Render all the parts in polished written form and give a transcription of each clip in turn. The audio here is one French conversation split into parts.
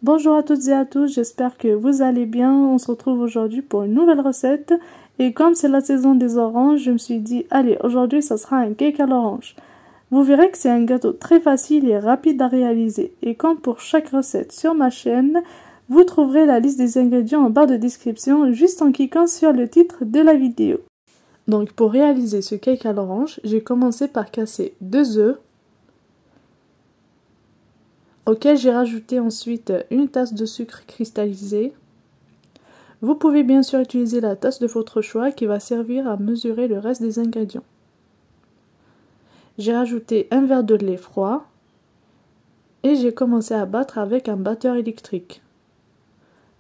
Bonjour à toutes et à tous, j'espère que vous allez bien. On se retrouve aujourd'hui pour une nouvelle recette. Et comme c'est la saison des oranges, je me suis dit, allez, aujourd'hui ça sera un cake à l'orange. Vous verrez que c'est un gâteau très facile et rapide à réaliser. Et comme pour chaque recette sur ma chaîne, vous trouverez la liste des ingrédients en barre de description juste en cliquant sur le titre de la vidéo. Donc pour réaliser ce cake à l'orange, j'ai commencé par casser 2 œufs, auquel j'ai rajouté ensuite une tasse de sucre cristallisé. Vous pouvez bien sûr utiliser la tasse de votre choix qui va servir à mesurer le reste des ingrédients. J'ai rajouté un verre de lait froid et j'ai commencé à battre avec un batteur électrique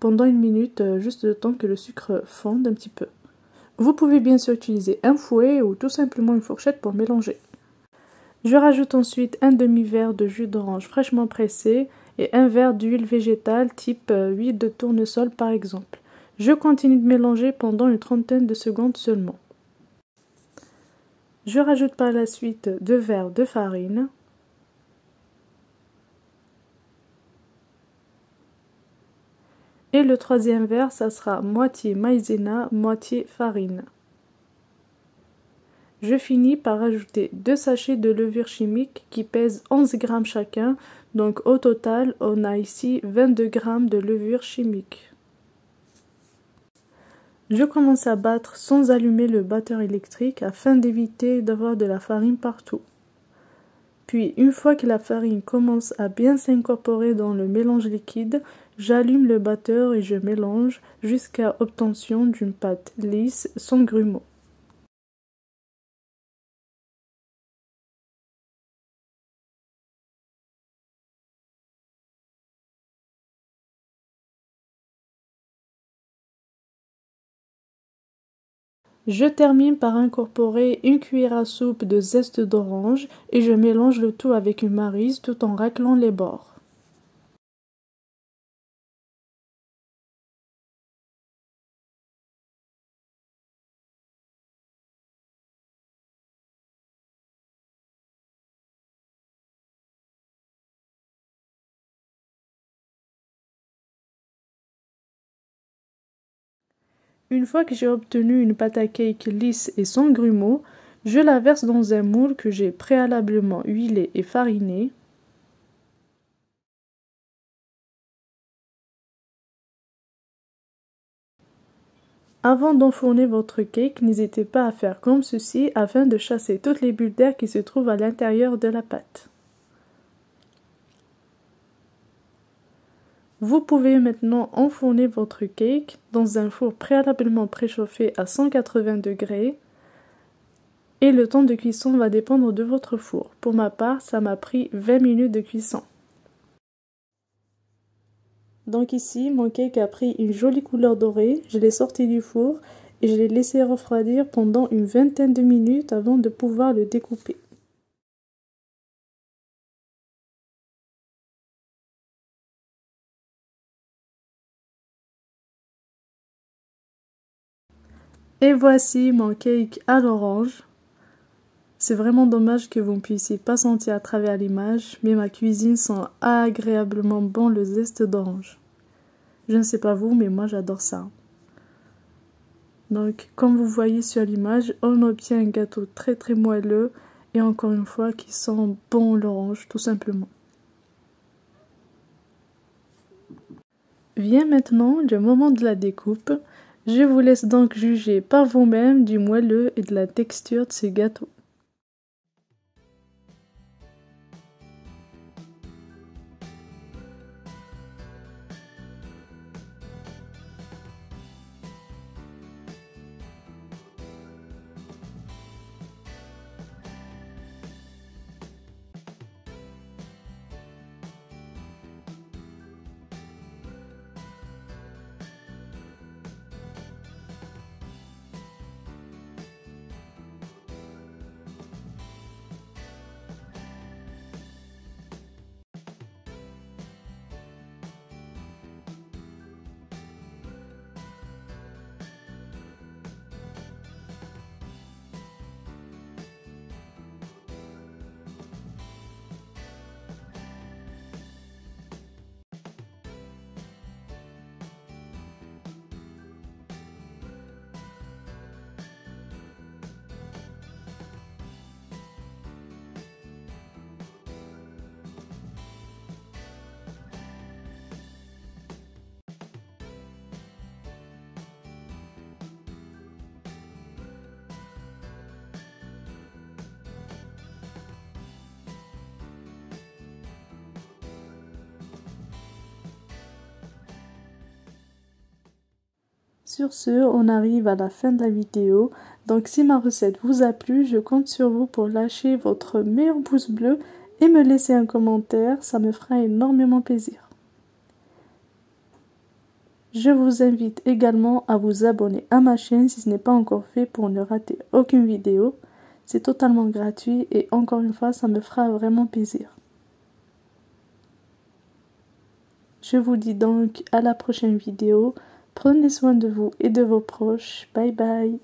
pendant 1 minute, juste le temps que le sucre fonde un petit peu. Vous pouvez bien sûr utiliser un fouet ou tout simplement une fourchette pour mélanger. Je rajoute ensuite un demi-verre de jus d'orange fraîchement pressé et un verre d'huile végétale type huile de tournesol par exemple. Je continue de mélanger pendant une trentaine de secondes seulement. Je rajoute par la suite 2 verres de farine. Et le troisième verre, ça sera moitié maïzena, moitié farine. Je finis par rajouter 2 sachets de levure chimique qui pèsent 11 grammes chacun. Donc au total, on a ici 22 grammes de levure chimique. Je commence à battre sans allumer le batteur électrique afin d'éviter d'avoir de la farine partout. Puis une fois que la farine commence à bien s'incorporer dans le mélange liquide, j'allume le batteur et je mélange jusqu'à obtention d'une pâte lisse sans grumeaux. Je termine par incorporer une cuillère à soupe de zeste d'orange et je mélange le tout avec une maryse tout en raclant les bords. Une fois que j'ai obtenu une pâte à cake lisse et sans grumeaux, je la verse dans un moule que j'ai préalablement huilé et fariné. Avant d'enfourner votre cake, n'hésitez pas à faire comme ceci afin de chasser toutes les bulles d'air qui se trouvent à l'intérieur de la pâte. Vous pouvez maintenant enfourner votre cake dans un four préalablement préchauffé à 180 degrés et le temps de cuisson va dépendre de votre four. Pour ma part, ça m'a pris 20 minutes de cuisson. Donc ici, mon cake a pris une jolie couleur dorée, je l'ai sorti du four et je l'ai laissé refroidir pendant une vingtaine de minutes avant de pouvoir le découper. Et voici mon cake à l'orange. C'est vraiment dommage que vous ne puissiez pas sentir à travers l'image, mais ma cuisine sent agréablement bon le zeste d'orange. Je ne sais pas vous, mais moi j'adore ça. Donc, comme vous voyez sur l'image, on obtient un gâteau très très moelleux et encore une fois qui sent bon l'orange, tout simplement. Vient maintenant le moment de la découpe. Je vous laisse donc juger par vous-même du moelleux et de la texture de ce gâteau. Sur ce, on arrive à la fin de la vidéo. Donc si ma recette vous a plu, je compte sur vous pour lâcher votre meilleur pouce bleu et me laisser un commentaire, ça me fera énormément plaisir. Je vous invite également à vous abonner à ma chaîne si ce n'est pas encore fait pour ne rater aucune vidéo. C'est totalement gratuit et encore une fois, ça me fera vraiment plaisir. Je vous dis donc à la prochaine vidéo. Prenez soin de vous et de vos proches. Bye bye.